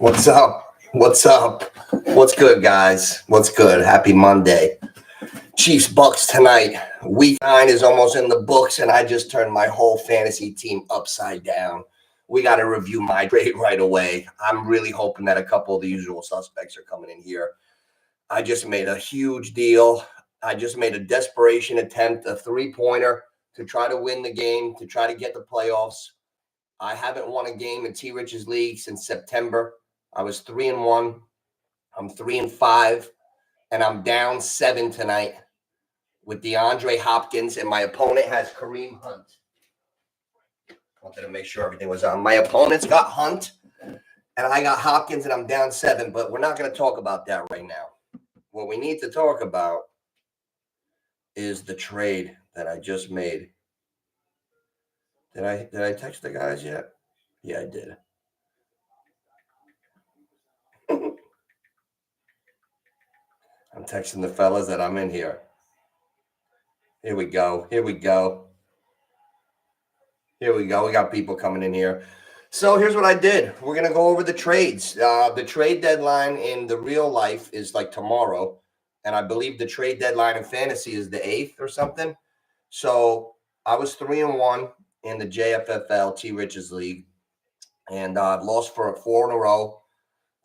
What's up? What's up? What's good, guys? What's good? Happy Monday. Chiefs Bucks tonight. Week 9 is almost in the books, and I just turned my whole fantasy team upside down. We got to review my trade right away. I'm really hoping that a couple of the usual suspects are coming in here. I just made a huge deal. I just made a desperation attempt, a three-pointer to try to win the game, to try to get the playoffs. I haven't won a game in T. Rich's league since September. I was 3-1. I'm 3-5, and I'm down 7 tonight with DeAndre Hopkins, and my opponent has Kareem Hunt. Wanted to make sure everything was on. My opponent's got Hunt, and I got Hopkins, and I'm down 7, but we're not going to talk about that right now. What we need to talk about is the trade that I just made. Did I text the guys yet? Yeah, I did. I'm texting the fellas that I'm in here. Here we go. We got people coming in here. So here's what I did. We're going to go over the trades. The trade deadline in the real life is like tomorrow. And I believe the trade deadline in fantasy is the 8th or something. So I was 3-1 in the JFFL T. Rich's league. And I've lost for 4 in a row.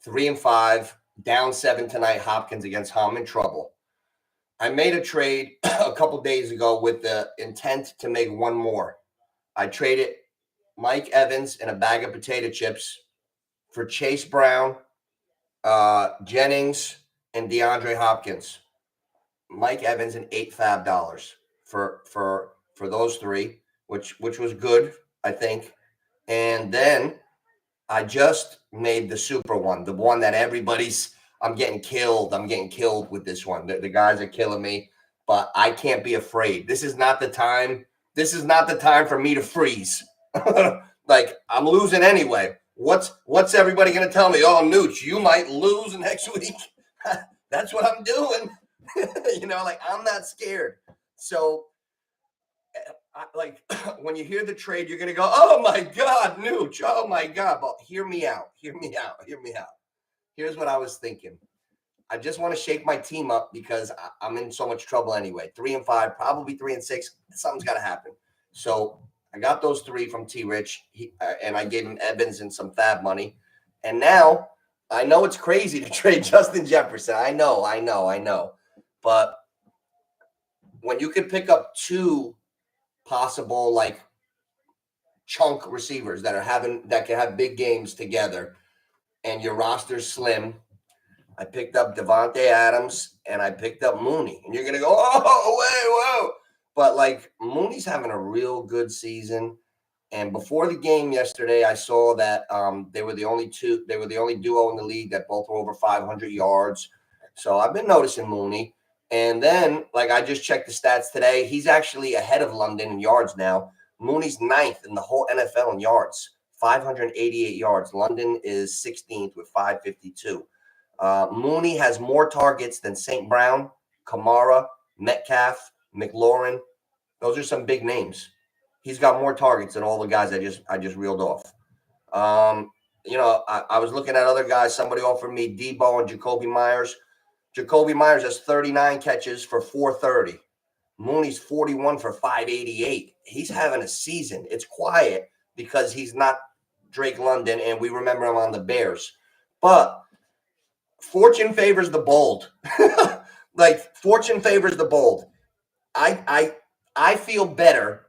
3-5. Down 7 tonight. Hopkins against Hom in trouble. I made a trade a couple days ago with the intent to make one more. I traded Mike Evans and a bag of potato chips for Chase Brown, Jennings, and DeAndre Hopkins. Mike Evans and $8 for those three, which was good, I think. And then I just made the super one, the one that I'm getting killed. I'm getting killed with this one. The guys are killing me, but I can't be afraid. This is not the time. This is not the time for me to freeze. Like, I'm losing anyway. What's everybody going to tell me? Oh, Nooch, you might lose next week. That's what I'm doing. I'm not scared. So, when you hear the trade, you're going to go, oh, my God, Nooch. Oh, my God. But hear me out. Here's what I was thinking. I just want to shake my team up because I'm in so much trouble anyway. 3-5, probably 3-6. Something's got to happen. So I got those 3 from T. Rich, and I gave him Evans and some fab money. And now I know it's crazy to trade Justin Jefferson. I know. But when you can pick up 2 possible chunk receivers that can have big games together, and your roster's slim. I picked up Devontae Adams and I picked up Mooney. And you're going to go, oh, whoa. But Mooney's having a real good season. And before the game yesterday, I saw that they were the only duo in the league that both were over 500 yards. So I've been noticing Mooney. And then, I just checked the stats today. He's actually ahead of London in yards now. Mooney's 9th in the whole NFL in yards. 588 yards. London is 16th with 552. Mooney has more targets than St. Brown, Kamara, Metcalf, McLaurin. Those are some big names. He's got more targets than all the guys I just reeled off. I was looking at other guys. Somebody offered me Debo and Jacoby Myers. Jacoby Myers has 39 catches for 430. Mooney's 41 for 588. He's having a season. It's quiet because he's not Drake London, and we remember him on the Bears. But fortune favors the bold. Fortune favors the bold. I feel better.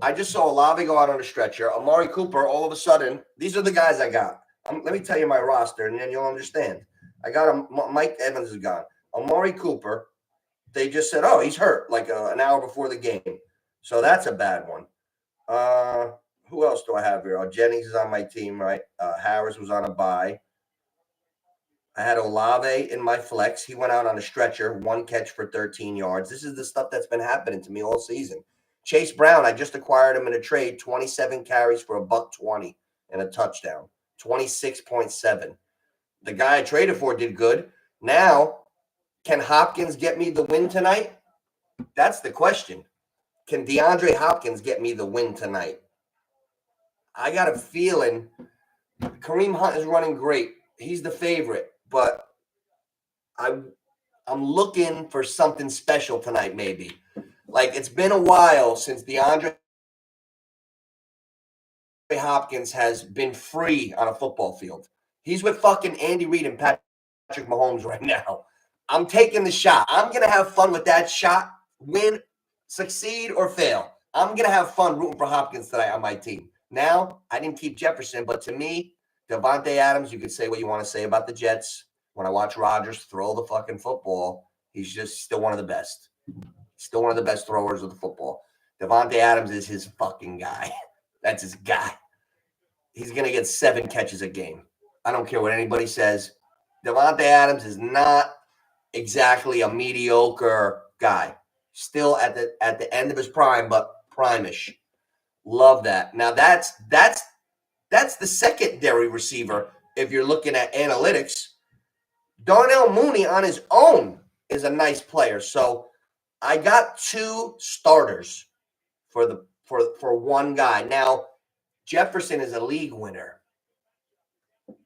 I just saw Olave go out on a stretcher. Amari Cooper, all of a sudden, these are the guys I got. Let me tell you my roster, and then you'll understand. I got Mike Evans is gone. Amari Cooper, they just said, oh, he's hurt an hour before the game. So that's a bad one. Who else do I have here? Oh, Jennings is on my team, right? Harris was on a bye. I had Olave in my flex. He went out on a stretcher, 1 catch for 13 yards. This is the stuff that's been happening to me all season. Chase Brown, I just acquired him in a trade, 27 carries for $120 and a touchdown, 26.7. The guy I traded for did good. Now, can Hopkins get me the win tonight? That's the question. Can DeAndre Hopkins get me the win tonight? I got a feeling Kareem Hunt is running great. He's the favorite, but I'm looking for something special tonight, maybe. Like, it's been a while since DeAndre Hopkins has been free on a football field. He's with fucking Andy Reid and Patrick Mahomes right now. I'm taking the shot. I'm going to have fun with that shot. Win, succeed, or fail. I'm going to have fun rooting for Hopkins tonight on my team. Now, I didn't keep Jefferson, but to me, Davante Adams, you could say what you want to say about the Jets. When I watch Rodgers throw the fucking football, he's just still one of the best. Still one of the best throwers of the football. Davante Adams is his fucking guy. That's his guy. He's going to get 7 catches a game. I don't care what anybody says. Davante Adams is not exactly a mediocre guy. Still at the end of his prime, but prime-ish. Love that. Now that's the secondary receiver. If you're looking at analytics, Darnell Mooney on his own is a nice player. So I got 2 starters for one guy. Now Jefferson is a league winner.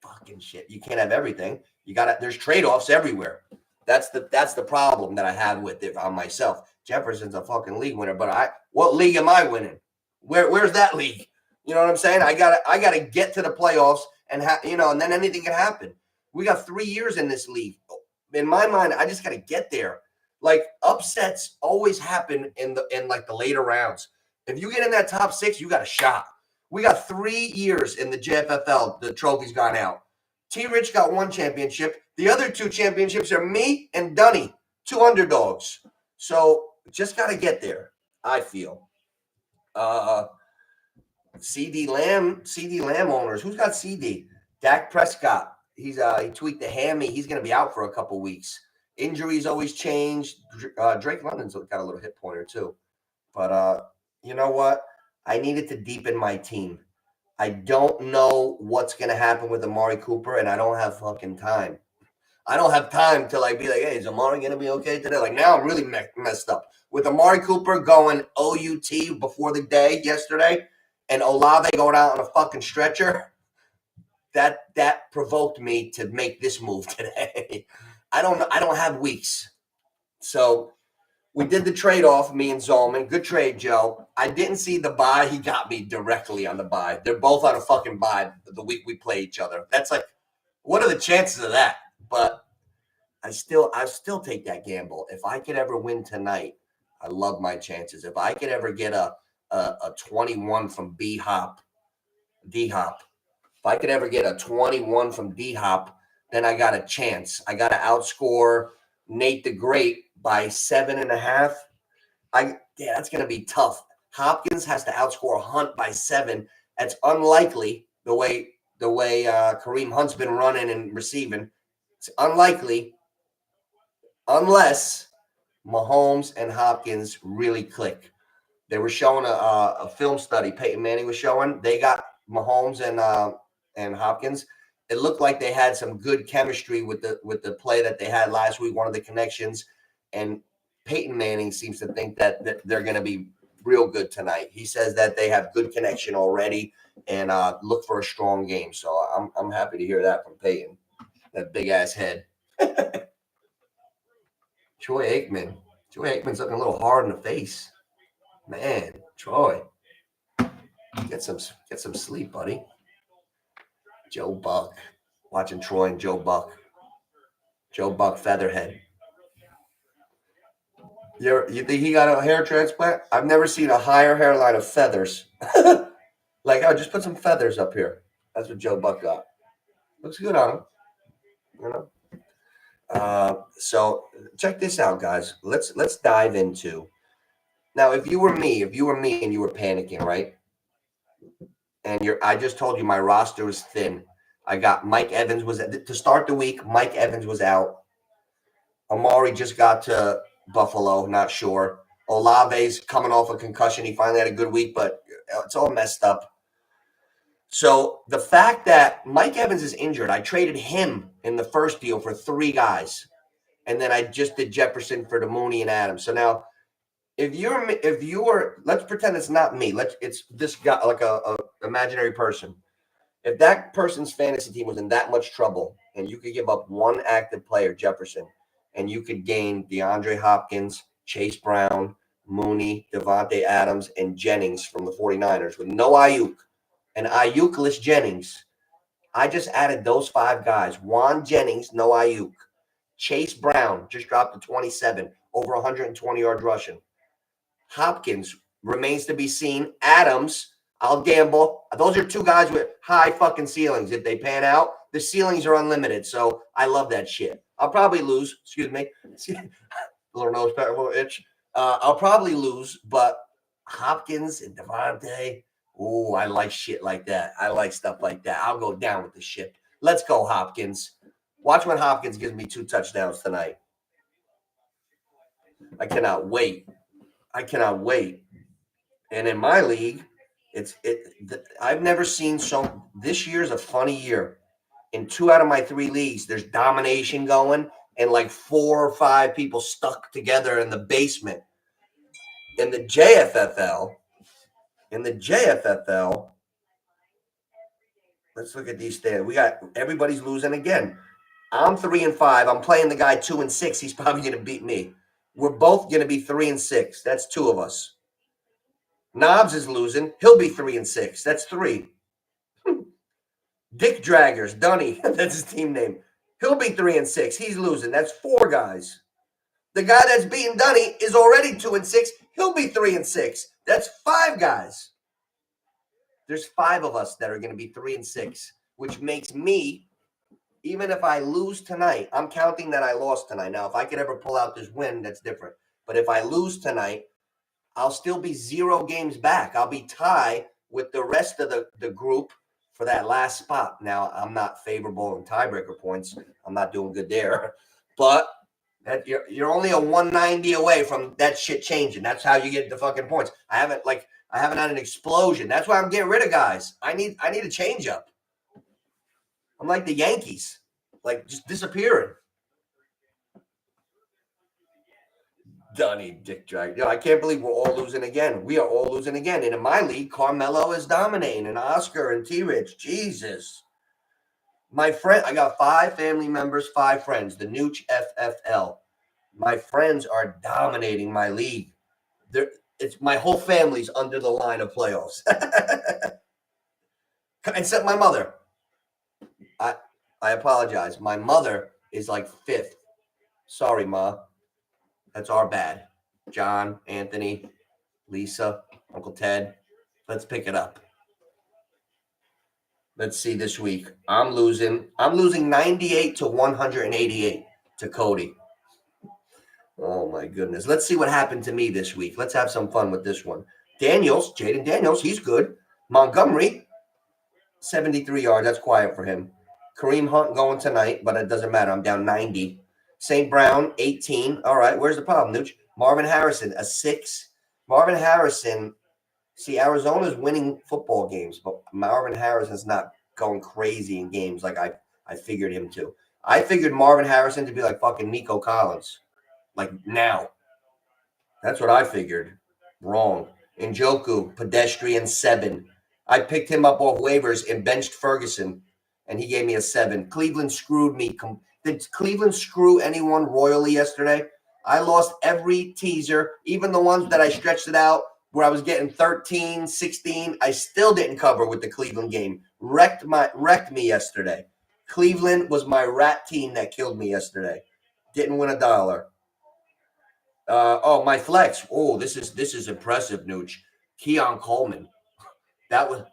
Fucking shit. You can't have everything. There's trade-offs everywhere. That's the problem that I have with it on myself. Jefferson's a fucking league winner, but what league am I winning? Where's that league? You know what I'm saying? I gotta get to the playoffs and and then anything can happen. We got 3 years in this league. In my mind, I just gotta get there. Like, upsets always happen in the later rounds. If you get in that top 6, you got a shot. We got 3 years in the JFFL. The trophy's gone out. T-Rich got 1 championship. The other 2 championships are me and Dunny, 2 underdogs. So just got to get there, I feel. CD Lamb owners. Who's got CD? Dak Prescott. He tweaked the hammy. He's going to be out for a couple weeks. Injuries always change. Drake London's got a little hip pointer too. But you know what? I needed to deepen my team. I don't know what's going to happen with Amari Cooper, and I don't have fucking time. I don't have time to be like, hey, is Amari going to be okay today? Like, now I'm really messed up. With Amari Cooper going OUT before the day yesterday and Olave going out on a fucking stretcher, that provoked me to make this move today. I don't have weeks. So we did the trade-off, me and Zolman. Good trade, Joe. I didn't see the bye. He got me directly on the bye. They're both on a fucking bye the week we play each other. That's like, what are the chances of that? But I still take that gamble. If I could ever win tonight, I love my chances. If I could ever get a 21 from D-Hop, if I could ever get a 21 from D-Hop, then I got a chance. I got to outscore Nate the Great by 7.5. That's going to be tough. Hopkins has to outscore Hunt by 7. That's unlikely the way Kareem Hunt's been running and receiving. It's unlikely unless Mahomes and Hopkins really click. They were showing a film study Peyton Manning was showing. They got Mahomes and Hopkins. It looked like they had some good chemistry with the play that they had last week, one of the connections. And Peyton Manning seems to think that they're going to be real good tonight. He says that they have good connection already and look for a strong game. So I'm happy to hear that from Peyton, that big ass head. Troy Aikman's looking a little hard in the face. Man, Troy, get some sleep, buddy. Joe Buck, watching Troy and Joe Buck. Joe Buck Featherhead. You think he got a hair transplant? I've never seen a higher hairline of feathers. Like, oh, just put some feathers up here. That's what Joe Buck got. Looks good on him. You know. So check this out, guys. Let's dive into. Now, if you were me and you were panicking, right? And I just told you my roster was thin. I got Mike Evans to start the week. Mike Evans was out. Amari just got to Buffalo, not sure. Olave's coming off a concussion. He finally had a good week, but it's all messed up. So the fact that Mike Evans is injured, I traded him in the first deal for 3 guys. And then I just did Jefferson for the Mooney and Adams. So now if you're let's pretend it's not me. It's this guy, like a imaginary person. If that person's fantasy team was in that much trouble and you could give up one active player, Jefferson, and you could gain DeAndre Hopkins, Chase Brown, Mooney, Devontae Adams, and Jennings from the 49ers with no Ayuk and Ayukless Jennings. I just added those 5 guys. Juan Jennings, no Ayuk. Chase Brown just dropped to 27, over 120 yards rushing. Hopkins remains to be seen. Adams, I'll gamble. Those are 2 guys with high fucking ceilings. If they pan out, the ceilings are unlimited. So I love that shit. I'll probably lose. Excuse me. Little nose pet, little itch. I'll probably lose, but Hopkins and Devontae. Oh, I like shit like that. I like stuff like that. I'll go down with the ship. Let's go, Hopkins. Watch when Hopkins gives me 2 touchdowns tonight. I cannot wait. I cannot wait. And in my league, I've never seen so. This year's a funny year. In 2 out of my 3 leagues, there's domination going, and like 4 or 5 people stuck together in the basement. In the JFFL, let's look at these stats. We got everybody's losing again. I'm 3-5. I'm playing the guy 2-6. He's probably going to beat me. We're both going to be 3-6. That's 2 of us. Knobs is losing. He'll be 3-6. That's 3. Dick Draggers, Dunny, that's his team name. He'll be 3-6. He's losing. That's 4 guys. The guy that's beating Dunny is already 2-6. He'll be 3-6. That's 5 guys. There's 5 of us that are going to be 3-6, which makes me, even if I lose tonight, I'm counting that I lost tonight. Now, if I could ever pull out this win, that's different. But if I lose tonight, I'll still be 0 games back. I'll be tied with the rest of the group for that last spot. Now, I'm not favorable in tiebreaker points. I'm not doing good there. But you're only a 190 away from that shit changing. That's how you get the fucking points. I haven't had an explosion. That's why I'm getting rid of guys. I need a change up. I'm like the Yankees, like just disappearing. Dunny, Dick Drag. I can't believe we're all losing again. We are all losing again. And in my league, Carmelo is dominating, and Oscar and T-Rich. Jesus. My friend, I got 5 family members, 5 friends, the Nooch FFL. My friends are dominating my league. It's my whole family's under the line of playoffs. Except my mother. I apologize. My mother is like 5th. Sorry, Ma. That's our bad. John, Anthony, Lisa, Uncle Ted. Let's pick it up. Let's see this week. I'm losing 98 to 188 to Cody. Oh, my goodness. Let's see what happened to me this week. Let's have some fun with this one. Jaden Daniels, he's good. Montgomery, 73 yards. That's quiet for him. Kareem Hunt going tonight, but it doesn't matter. I'm down 90. St. Brown, 18. All right, where's the problem, Nooch? Marvin Harrison, a 6. Marvin Harrison, see, Arizona's winning football games, but Marvin Harrison's not going crazy in games like I figured him to. I figured Marvin Harrison to be like fucking Nico Collins, like now. That's what I figured. Wrong. Njoku, pedestrian 7. I picked him up off waivers and benched Ferguson, and he gave me a 7. Cleveland screwed me. Did Cleveland screw anyone royally yesterday? I lost every teaser, even the ones that I stretched it out where I was getting 13, 16. I still didn't cover with the Cleveland game. Wrecked me yesterday. Cleveland was my rat team that killed me yesterday. Didn't win $1. My flex. Oh, this is impressive, Nooch. Keon Coleman. That was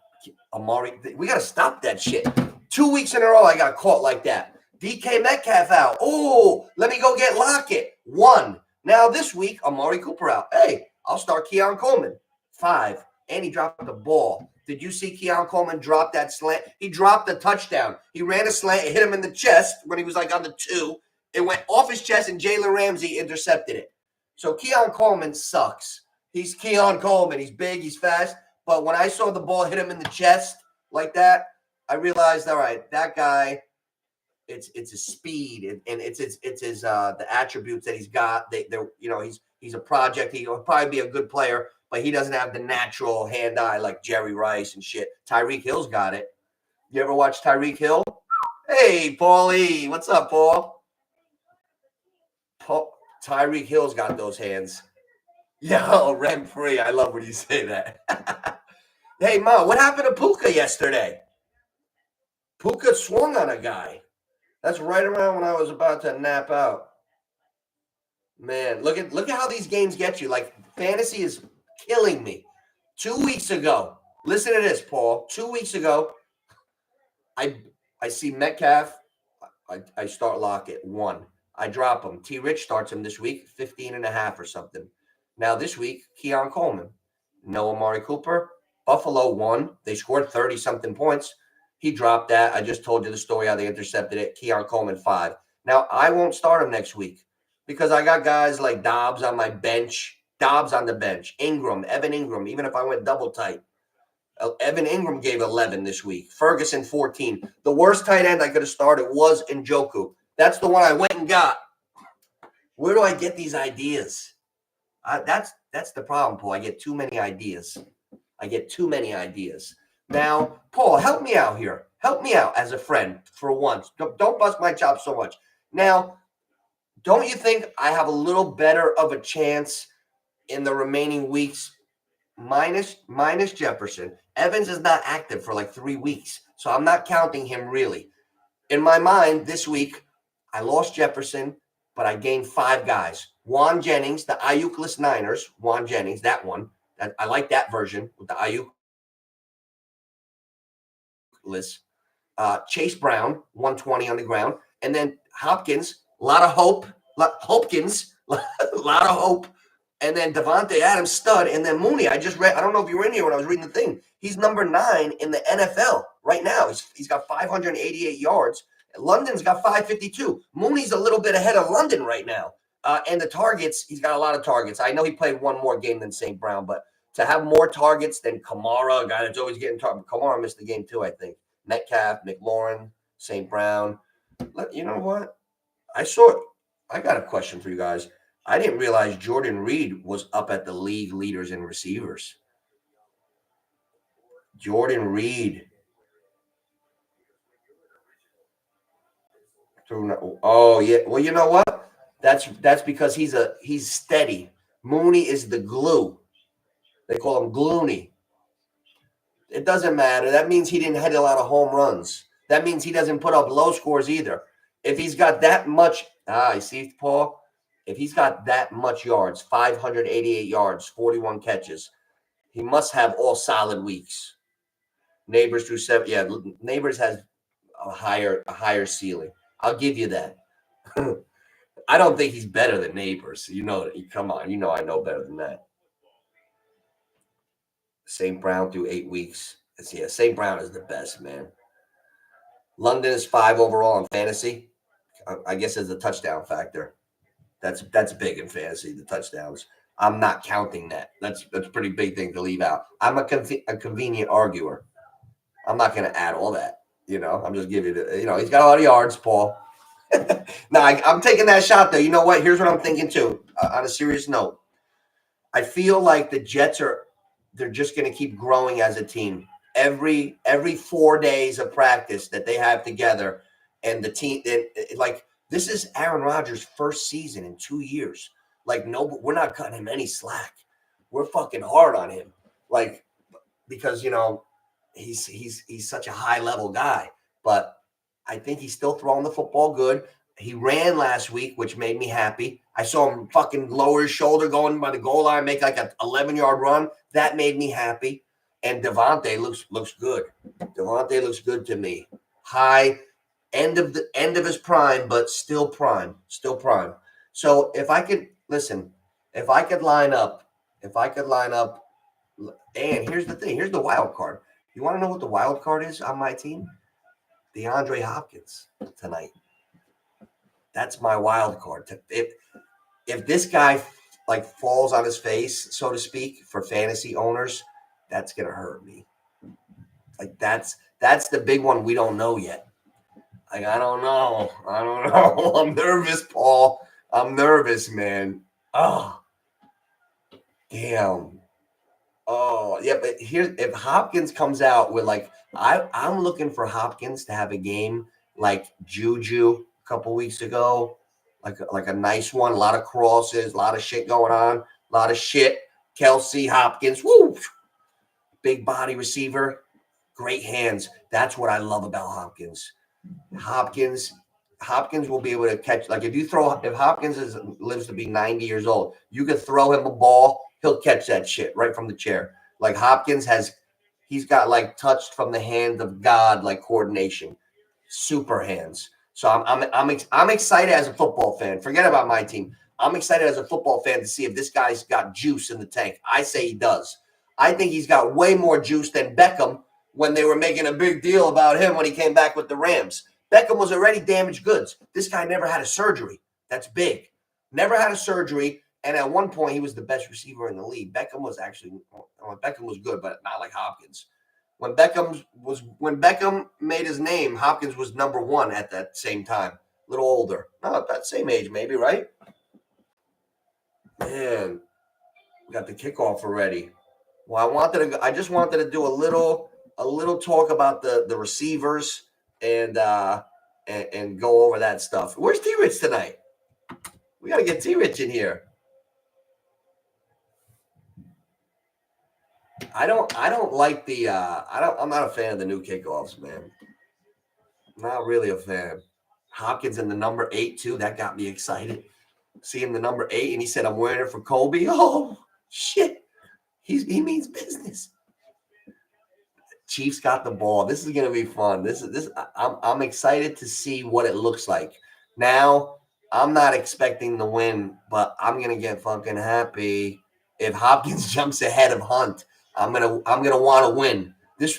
Amari. We got to stop that shit. 2 weeks in a row, I got caught like that. DK Metcalf out. Oh, let me go get Lockett. 1. Now this week, Amari Cooper out. Hey, I'll start Keon Coleman. 5. And he dropped the ball. Did you see Keon Coleman drop that slant? He dropped the touchdown. He ran a slant. It hit him in the chest when he was like on the 2. It went off his chest, and Jalen Ramsey intercepted it. So Keon Coleman sucks. He's Keon Coleman. He's big. He's fast. But when I saw the ball hit him in the chest like that, I realized, all right, that guy, it's his speed and it's his the attributes that he's got. He's a project. He'll probably be a good player, but he doesn't have the natural hand-eye like Jerry Rice and shit. Tyreek Hill's got it. You ever watch Tyreek Hill? Hey, Paulie. What's up, Paul? Tyreek Hill's got those hands. Yo, rent free. I love when you say that. Hey, Ma, what happened to Puka yesterday? Puka swung on a guy. That's right around when I was about to nap out. Man, look at how these games get you. Like, fantasy is killing me. 2 weeks ago, listen to this, Paul. 2 weeks ago, I see Metcalf. I start Lockett 1. I drop him. T. Rich starts him this week, 15.5 or something. Now this week, Keon Coleman. No Amari Cooper. Buffalo won. They scored 30-something points. He dropped that. I just told you the story how they intercepted it. Keon Coleman 5. Now, I won't start him next week because I got guys like Dobbs on my bench. Dobbs on the bench. Ingram, Evan Ingram, even if I went double tight. Evan Ingram gave 11 this week. Ferguson 14. The worst tight end I could have started was Njoku. That's the one I went and got. Where do I get these ideas? That's the problem, Paul. I get too many ideas. Now, Paul, help me out here. Help me out as a friend for once. Don't bust my chops so much. Now, don't you think I have a little better of a chance in the remaining weeks? Minus Jefferson. Evans is not active for like 3 weeks, so I'm not counting him really. In my mind, this week, I lost Jefferson, but I gained 5 guys. Juan Jennings, the Ayuk-less Niners. Juan Jennings, that one. I like that version with the Ayuk-less. Chase Brown, 120 on the ground. And then Hopkins, a lot of hope. Hopkins, a lot of hope. And then Devontae Adams, stud. And then Mooney, I just read, I don't know if you were in here when I was reading the thing. He's number 9 in the NFL right now. He's got 588 yards. London's got 552. Mooney's a little bit ahead of London right now. And the targets, he's got a lot of targets. I know he played one more game than St. Brown, but to have more targets than Kamara, a guy that's always getting targets. Kamara missed the game too, I think. Metcalf, McLaurin, St. Brown. You know what? I got a question for you guys. I didn't realize Jordan Reed was up at the league leaders in receivers. Jordan Reed. Oh yeah. Well, you know what? That's because he's steady. Mooney is the glue. They call him Glooney. It doesn't matter. That means he didn't hit a lot of home runs. That means he doesn't put up low scores either. If he's got that much, you see, Paul? If he's got that much yards, 588 yards, 41 catches, he must have all solid weeks. Neighbors through 7. Yeah, Neighbors has a higher ceiling. I'll give you that. I don't think he's better than Neighbors. You know, come on. You know I know better than that. St. Brown through 8 weeks. Yeah, St. Brown is the best, man. London is 5 overall in fantasy. I guess there's a touchdown factor. That's big in fantasy, the touchdowns. I'm not counting that. That's a pretty big thing to leave out. I'm a convenient arguer. I'm not going to add all that. You know, I'm just giving you, he's got a lot of yards, Paul. No, I'm taking that shot, though. You know what? Here's what I'm thinking, too. On a serious note, I feel like the Jets they're just going to keep growing as a team. Every 4 days of practice that they have together, and the team, this is Aaron Rodgers' first season in 2 years. We're not cutting him any slack. We're fucking hard on him, because he's such a high level guy. But I think he's still throwing the football good. He ran last week, which made me happy. I saw him fucking lower his shoulder going by the goal line, make like an 11-yard run. That made me happy. And Devontae looks good. Devontae looks good to me. High end of his prime, but still prime. So if I could line up, and here's the thing. Here's the wild card. You want to know what the wild card is on my team? DeAndre Hopkins tonight. That's my wild card. If this guy falls on his face, so to speak, for fantasy owners, that's gonna hurt me. That's the big one we don't know yet. I don't know. I'm nervous, Paul. I'm nervous, man. Oh, damn. Oh, yeah, but here, if Hopkins comes out with like, I'm looking for Hopkins to have a game like Juju a couple weeks ago, like a nice one, a lot of crosses, a lot of shit going on, a lot of shit. Kelsey Hopkins, woo, big body receiver, great hands. That's what I love about Hopkins. Hopkins. Hopkins will be able to catch. Like if Hopkins lives to be 90 years old, you can throw him a ball, he'll catch that shit right from the chair. Like he's got like touched from the hand of God, like coordination, super hands. So I'm excited as a football fan. Forget about my team. I'm excited as a football fan to see if this guy's got juice in the tank. I say he does. I think he's got way more juice than Beckham when they were making a big deal about him when he came back with the Rams. Beckham was already damaged goods. This guy never had a surgery. That's big. Never had a surgery. And at one point, he was the best receiver in the league. Beckham was good, but not like Hopkins. When Beckham made his name, Hopkins was number one at that same time. A little older. No, about same age, maybe, right? Man, we got the kickoff already. Well, I just wanted to do a little talk about the receivers and go over that stuff. Where's T Rich tonight? We gotta get T Rich in here. I don't like the I'm not a fan of the new kickoffs, man. Not really a fan. Hopkins in the number 8 too. That got me excited. Seeing the number 8, and he said, "I'm wearing it for Kobe." Oh shit, he means business. Chiefs got the ball. This is gonna be fun. I'm excited to see what it looks like. Now, I'm not expecting the win, but I'm gonna get fucking happy if Hopkins jumps ahead of Hunt. I'm gonna want to win.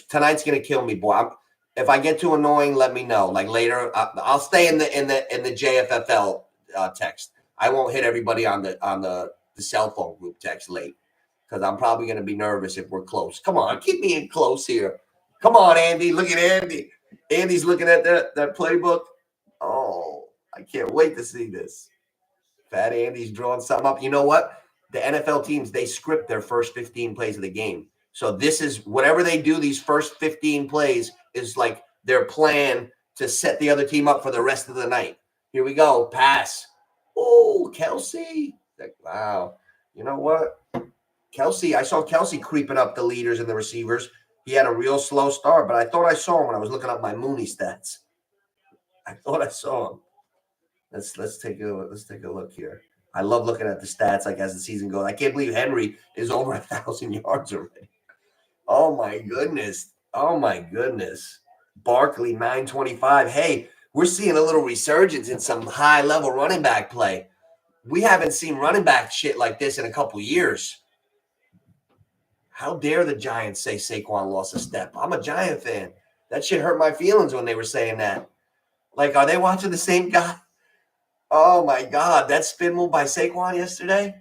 Tonight's gonna kill me, boy. If I get too annoying, let me know. Like later, I'll stay in the JFFL text. I won't hit everybody on the cell phone group text late because I'm probably gonna be nervous if we're close. Come on, keep me in close here. Come on, Andy. Look at Andy. Andy's looking at that playbook. Oh, I can't wait to see this. Fat Andy's drawing something up. You know what? The NFL teams, they script their first 15 plays of the game. So this is whatever they do, these first 15 plays is like their plan to set the other team up for the rest of the night. Here we go. Pass. Oh, Kelsey. Wow. You know what? Kelsey, I saw Kelsey creeping up the leaders and the receivers. He had a real slow start, but I thought I saw him when I was looking up my Mooney stats. I thought I saw him. Let's take a look here. I love looking at the stats like as the season goes. I can't believe Henry is over 1,000 yards already. Oh my goodness. Oh my goodness. Barkley 925. Hey, we're seeing a little resurgence in some high level running back play. We haven't seen running back shit like this in a couple years. How dare the Giants say Saquon lost a step? I'm a Giant fan. That shit hurt my feelings when they were saying that. Like, are they watching the same guy? Oh, my God. That spin move by Saquon yesterday?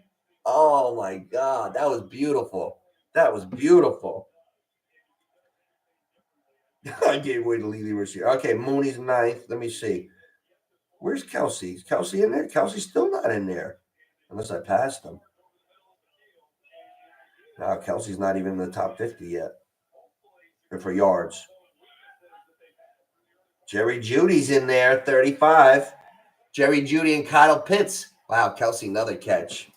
Oh, my God. That was beautiful. That was beautiful. I gave away the lead receiver. Okay, Mooney's 9th. Let me see. Where's Kelsey? Is Kelsey in there? Kelsey's still not in there. Unless I passed him. No, Kelsey's not even in the top 50 yet. Or for yards. Jerry Judy's in there, 35. Jerry Judy and Kyle Pitts. Wow, Kelsey, another catch.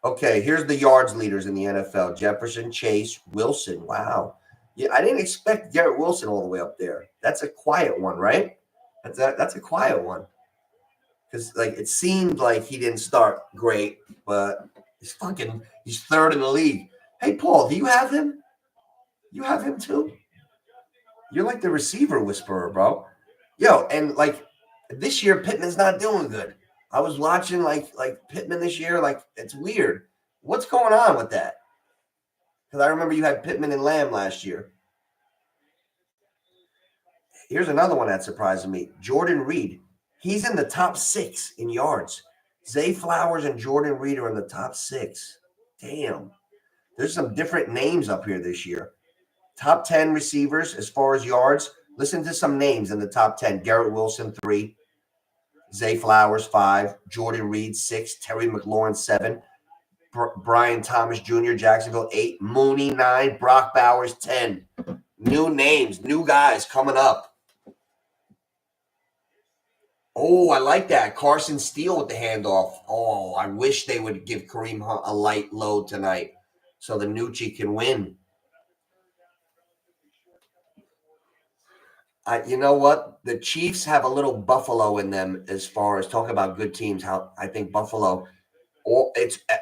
Okay, here's the yards leaders in the NFL. Jefferson, Chase, Wilson. Wow. Yeah, I didn't expect Garrett Wilson all the way up there. That's a quiet one, right? That's a quiet one. Because like it seemed like he didn't start great, but he's 3rd in the league. Hey, Paul, do you have him? You have him too? You're like the receiver whisperer, bro. Yo, and like this year, Pittman's not doing good. I was watching like Pittman this year. Like it's weird. What's going on with that? Because I remember you had Pittman and Lamb last year. Here's another one that surprised me. Jordan Reed. He's in the top 6 in yards. Zay Flowers and Jordan Reed are in the top 6. Damn. There's some different names up here this year. Top 10 receivers as far as yards. Listen to some names in the top 10. Garrett Wilson, 3. Zay Flowers, 5. Jordan Reed, 6. Terry McLaurin, 7. Brian Thomas Jr., Jacksonville, 8. Mooney, 9. Brock Bowers, 10. New names, new guys coming up. Oh, I like that. Carson Steele with the handoff. Oh, I wish they would give Kareem Hunt a light load tonight so the Nucci can win. You know what? The Chiefs have a little Buffalo in them as far as talking about good teams. How I think Buffalo,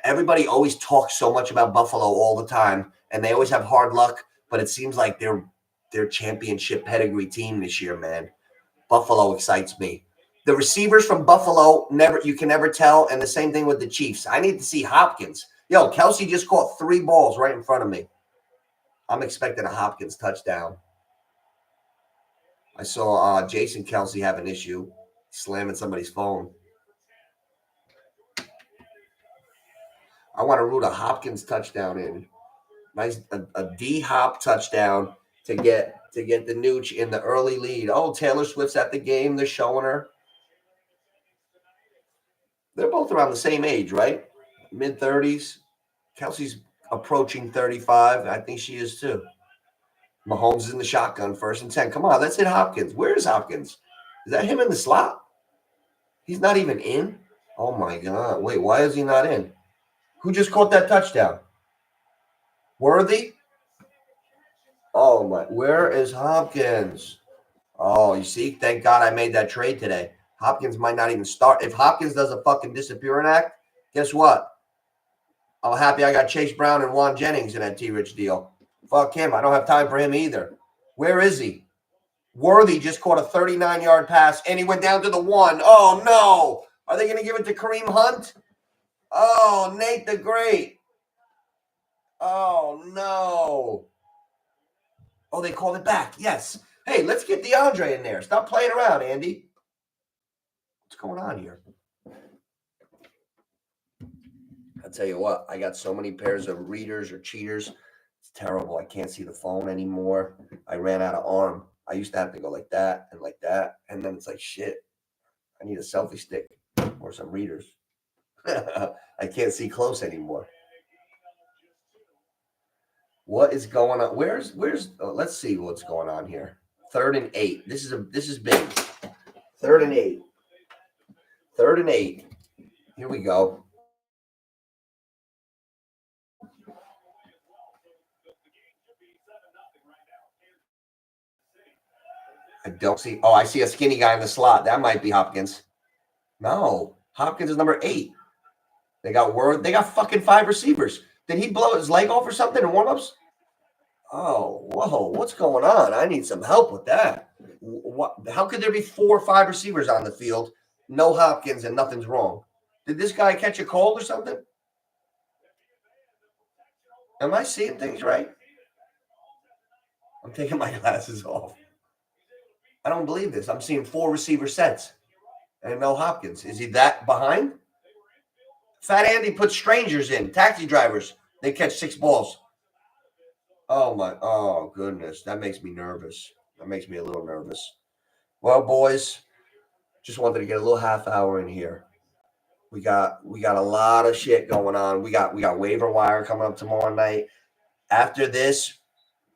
everybody always talks so much about Buffalo all the time, and they always have hard luck. But it seems like they're championship pedigree team this year, man. Buffalo excites me. The receivers from Buffalo you can never tell, and the same thing with the Chiefs. I need to see Hopkins. Yo, Kelsey just caught 3 balls right in front of me. I'm expecting a Hopkins touchdown. I saw Jason Kelsey have an issue slamming somebody's phone. I want to root a Hopkins touchdown in. Nice a D-Hop touchdown to get the Nooch in the early lead. Oh, Taylor Swift's at the game. They're showing her. They're both around the same age, right? Mid-30s. Kelsey's approaching 35. I think she is too. Mahomes is in the shotgun, 1st and 10. Come on, let's hit Hopkins. Where is Hopkins? Is that him in the slot? He's not even in? Oh, my God. Wait, why is he not in? Who just caught that touchdown? Worthy? Oh, my. Where is Hopkins? Oh, you see? Thank God I made that trade today. Hopkins might not even start. If Hopkins does a fucking disappearing act, guess what? I'm happy I got Chase Brown and Juan Jennings in that T-Rich deal. Fuck him. I don't have time for him either. Where is he? Worthy just caught a 39-yard pass, and he went down to the 1. Oh, no. Are they going to give it to Kareem Hunt? Oh, Nate the Great. Oh, no. Oh, they called it back. Yes. Hey, let's get DeAndre in there. Stop playing around, Andy. What's going on here? I'll tell you what. I got so many pairs of readers or cheaters. It's terrible. I can't see the phone anymore. I ran out of arm. I used to have to go like that. And then it's like, shit, I need a selfie stick or some readers. I can't see close anymore. What is going on? Where's let's see what's going on here. 3rd and 8. This is big. 3rd and 8. 3rd and 8. Here we go. I don't see. Oh, I see a skinny guy in the slot. That might be Hopkins. No, Hopkins is number 8. They got fucking 5 receivers. Did he blow his leg off or something in warmups? Oh, whoa, what's going on? I need some help with that. How could there be 4 or 5 receivers on the field, no Hopkins, and nothing's wrong? Did this guy catch a cold or something? Am I seeing things right? I'm taking my glasses off. I don't believe this. I'm seeing 4 receiver sets and no Hopkins. Is he that behind? Fat Andy puts strangers in, taxi drivers. They catch 6 balls. Oh, goodness. That makes me nervous. That makes me a little nervous. Well, boys, just wanted to get a little half hour in here. We got a lot of shit going on. We got waiver wire coming up tomorrow night. After this,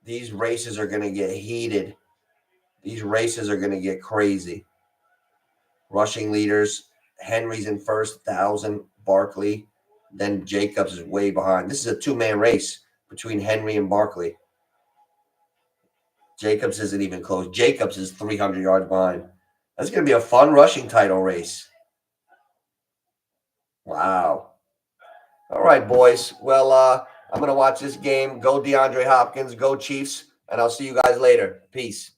these races are going to get heated. These races are going to get crazy. Rushing leaders, Henry's in first, 1,000, Barkley. Then Jacobs is way behind. This is a 2-man race between Henry and Barkley. Jacobs isn't even close. Jacobs is 300 yards behind. That's going to be a fun rushing title race. Wow. All right, boys. Well, I'm going to watch this game. Go DeAndre Hopkins. Go Chiefs. And I'll see you guys later. Peace.